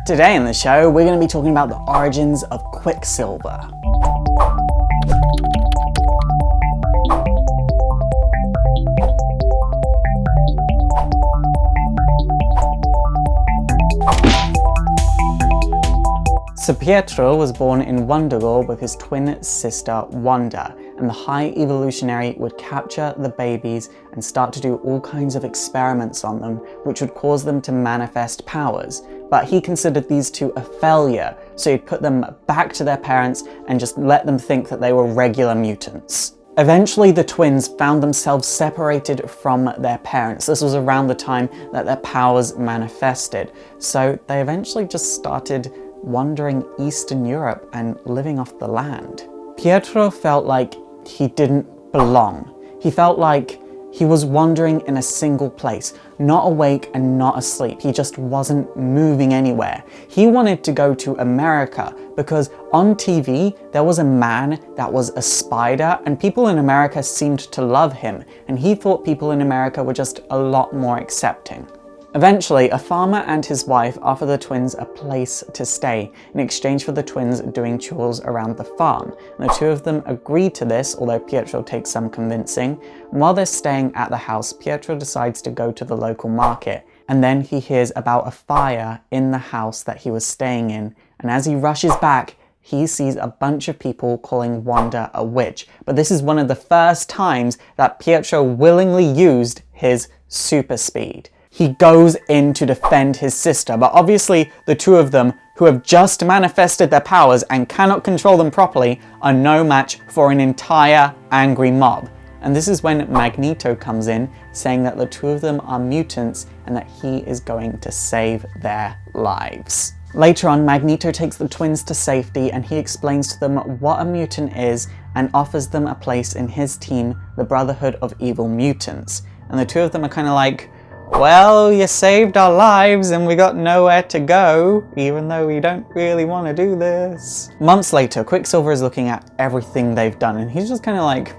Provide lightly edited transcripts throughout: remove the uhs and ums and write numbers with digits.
Today in the show, we're going to be talking about the origins of Quicksilver. So Pietro was born in Wonderworld with his twin sister Wanda, and the High Evolutionary would capture the babies and start to do all kinds of experiments on them, which would cause them to manifest powers. But he considered these two a failure, so he'd put them back to their parents and just let them think that they were regular mutants. Eventually, the twins found themselves separated from their parents. This was around the time that their powers manifested, so they eventually just started wandering Eastern Europe and living off the land. Pietro felt like he didn't belong. He felt like he was wandering in a single place, not awake and not asleep. He just wasn't moving anywhere. He wanted to go to America because on TV there was a man that was a spider and people in America seemed to love him, and he thought people in America were just a lot more accepting. Eventually, a farmer and his wife offer the twins a place to stay in exchange for the twins doing chores around the farm. And the two of them agree to this, although Pietro takes some convincing. And while they're staying at the house, Pietro decides to go to the local market. And then he hears about a fire in the house that he was staying in. And as he rushes back, he sees a bunch of people calling Wanda a witch. But this is one of the first times that Pietro willingly used his super speed. He goes in to defend his sister, but obviously the two of them, who have just manifested their powers and cannot control them properly, are no match for an entire angry mob. And this is when Magneto comes in, saying that the two of them are mutants and that he is going to save their lives. Later on, Magneto takes the twins to safety and he explains to them what a mutant is and offers them a place in his team, the Brotherhood of Evil Mutants. And the two of them are kind of like, well, you saved our lives and we got nowhere to go, even though we don't really want to do this. Months later, Quicksilver is looking at everything they've done and he's just kind of like,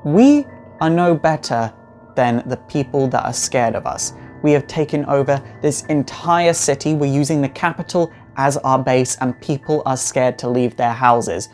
we are no better than the people that are scared of us. We have taken over this entire city, we're using the capital as our base and people are scared to leave their houses.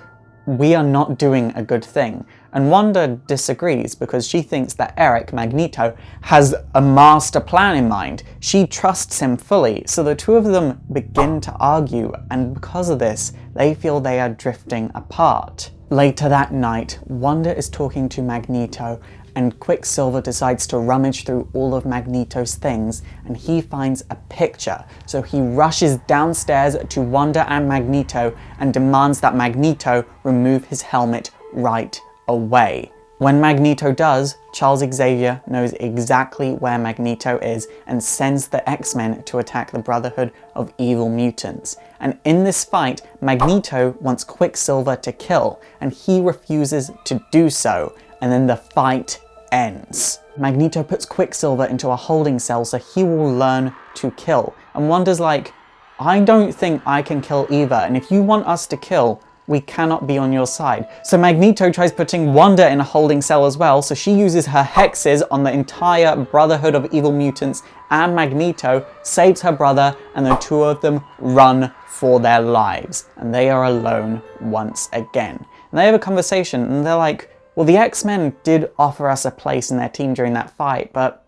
We are not doing a good thing. And Wanda disagrees because she thinks that Eric, Magneto, has a master plan in mind. She trusts him fully, so the two of them begin to argue, and because of this, they feel they are drifting apart. Later that night, Wanda is talking to Magneto, and Quicksilver decides to rummage through all of Magneto's things, and he finds a picture. So he rushes downstairs to Wanda and Magneto and demands that Magneto remove his helmet right away. When Magneto does, Charles Xavier knows exactly where Magneto is and sends the X-Men to attack the Brotherhood of Evil Mutants. And in this fight, Magneto wants Quicksilver to kill, and he refuses to do so, and then the fight ends. Magneto puts Quicksilver into a holding cell so he will learn to kill. And Wanda's like, I don't think I can kill either, and if you want us to kill, we cannot be on your side. So Magneto tries putting Wanda in a holding cell as well, so she uses her hexes on the entire Brotherhood of Evil Mutants, and Magneto saves her brother, and the two of them run for their lives. And they are alone once again. And they have a conversation, and they're like, well, the X-Men did offer us a place in their team during that fight, but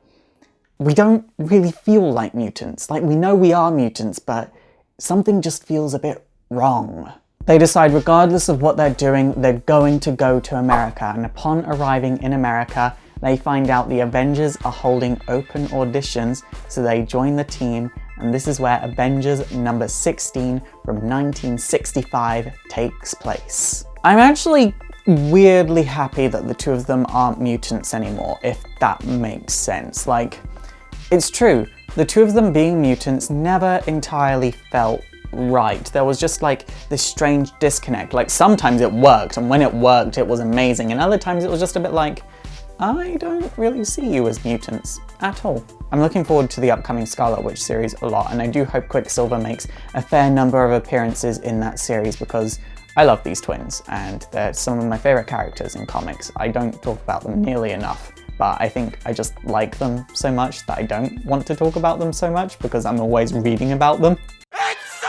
we don't really feel like mutants. Like, we know we are mutants, but something just feels a bit wrong. They decide regardless of what they're doing, they're going to go to America, and upon arriving in America, they find out the Avengers are holding open auditions, so they join the team, and this is where Avengers number 16 from 1965 takes place. I'm actually weirdly happy that the two of them aren't mutants anymore, if that makes sense. Like, it's true, the two of them being mutants never entirely felt right. There was just like this strange disconnect. Like, sometimes it worked, and when it worked it was amazing, and other times it was just a bit like, I don't really see you as mutants at all. I'm looking forward to the upcoming Scarlet Witch series a lot, and I do hope Quicksilver makes a fair number of appearances in that series because I love these twins and they're some of my favorite characters in comics. I don't talk about them nearly enough, but I think I just like them so much that I don't want to talk about them so much because I'm always reading about them. It's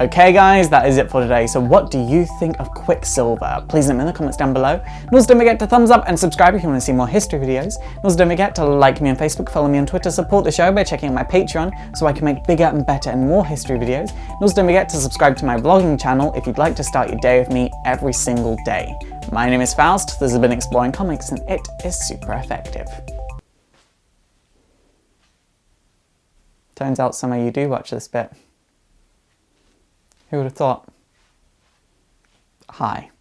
Okay guys, that is it for today. So what do you think of Quicksilver? Please let me know in the comments down below. And also don't forget to thumbs up and subscribe if you want to see more history videos. And also don't forget to like me on Facebook, follow me on Twitter, support the show by checking out my Patreon so I can make bigger and better and more history videos. And also don't forget to subscribe to my vlogging channel if you'd like to start your day with me every single day. My name is Faust, this has been Exploring Comics, and it is super effective. Turns out some of you do watch this bit. Who would have thought? Hi.